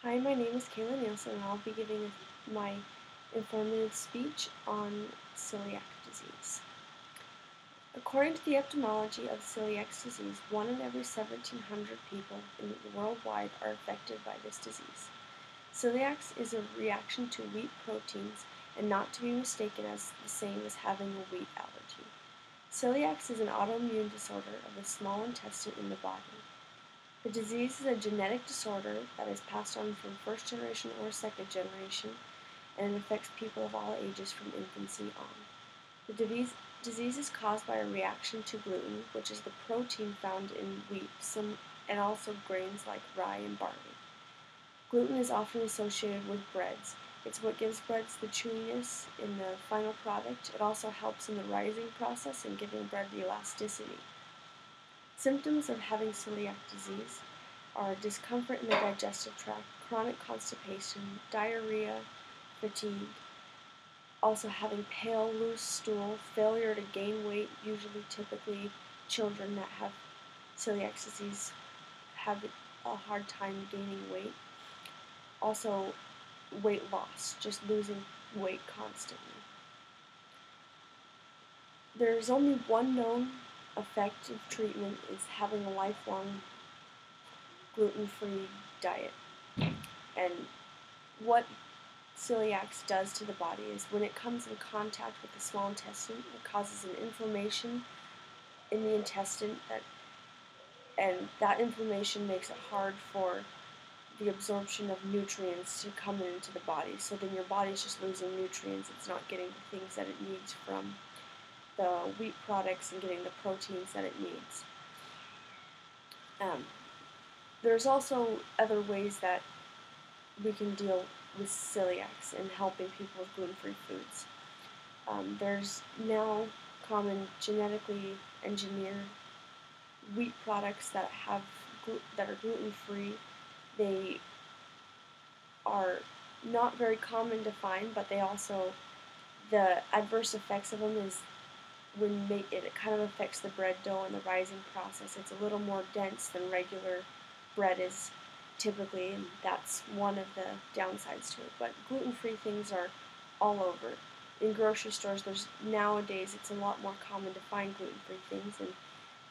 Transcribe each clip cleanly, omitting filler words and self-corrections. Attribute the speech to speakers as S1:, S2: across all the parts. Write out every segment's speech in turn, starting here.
S1: Hi, my name is Kayla Nielsen, and I'll be giving my informative speech on celiac disease. According to the etymology of celiac disease, 1 in every 1,700 people worldwide are affected by this disease. Celiac is a reaction to wheat proteins and not to be mistaken as the same as having a wheat allergy. Celiac is an autoimmune disorder of the small intestine in the body. The disease is a genetic disorder that is passed on from first generation or second generation, and it affects people of all ages from infancy on. The disease is caused by a reaction to gluten, which is the protein found in wheat, and also grains like rye and barley. Gluten is often associated with breads. It's what gives breads the chewiness in the final product. It also helps in the rising process and giving bread the elasticity. Symptoms of having celiac disease are discomfort in the digestive tract, chronic constipation, diarrhea, fatigue, also having pale, loose stool, failure to gain weight. Typically, children that have celiac disease have a hard time gaining weight. Also, weight loss, just losing weight constantly. There's only one known effective treatment is having a lifelong gluten-free diet. And what celiac does to the body is when it comes in contact with the small intestine, it causes an inflammation in the intestine and that inflammation makes it hard for the absorption of nutrients to come into the body. So then your body's just losing nutrients. It's not getting the things that it needs from the wheat products and getting the proteins that it needs. There's also other ways that we can deal with celiac and helping people with gluten-free foods. There's now common genetically engineered wheat products that are gluten-free. They are not very common to find, but the adverse effects of them is it kind of affects the bread dough and the rising process. It's a little more dense than regular bread is typically, and that's one of the downsides to it. But gluten-free things are all over. In grocery stores, nowadays it's a lot more common to find gluten-free things, and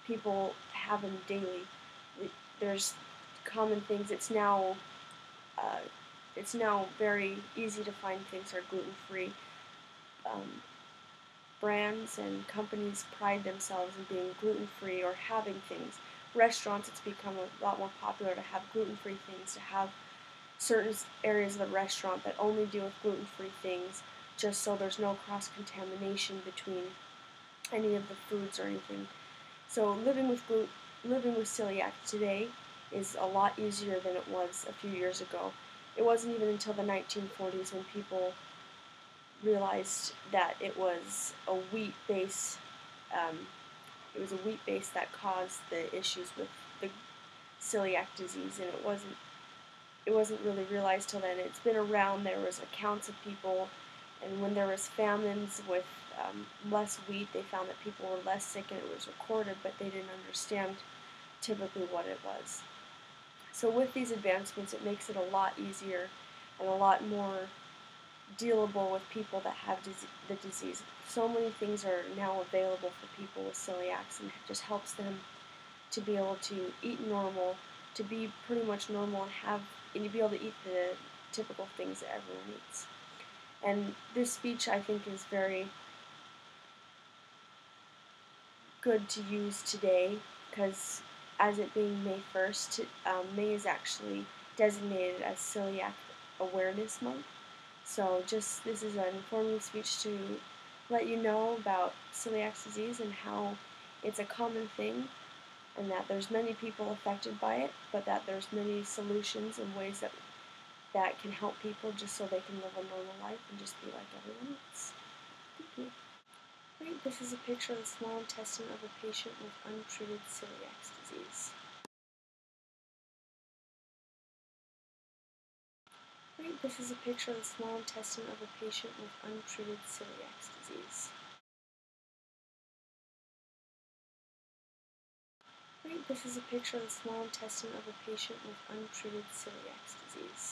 S1: people have them daily. There's common things. It's now very easy to find things that are gluten-free. Brands and companies pride themselves in being gluten-free or having things. Restaurants, it's become a lot more popular to have gluten-free things, to have certain areas of the restaurant that only deal with gluten-free things, just so there's no cross-contamination between any of the foods or anything. So living with celiac today is a lot easier than it was a few years ago. It wasn't even until the 1940s when people realized that it was a wheat base. That caused the issues with the celiac disease, and it wasn't really realized till then. It's been around. There was accounts of people, and when there was famines with less wheat, they found that people were less sick, and it was recorded, but they didn't understand typically what it was. So with these advancements, it makes it a lot easier and a lot more dealable with people that have the disease. So many things are now available for people with celiac, and it just helps them to be able to eat normal, to be pretty much normal, and to be able to eat the typical things that everyone eats. And this speech, I think, is very good to use today because as it being May 1st, May is actually designated as Celiac Awareness Month. So this is an informative speech to let you know about celiac disease and how it's a common thing and that there's many people affected by it, but that there's many solutions and ways that can help people just so they can live a normal life and just be like everyone else. Thank you. Right, this is a picture of the small intestine of a patient with untreated celiac disease. Right, this is a picture of the small intestine of a patient with untreated celiac disease. Right, this is a picture of the small intestine of a patient with untreated celiac disease.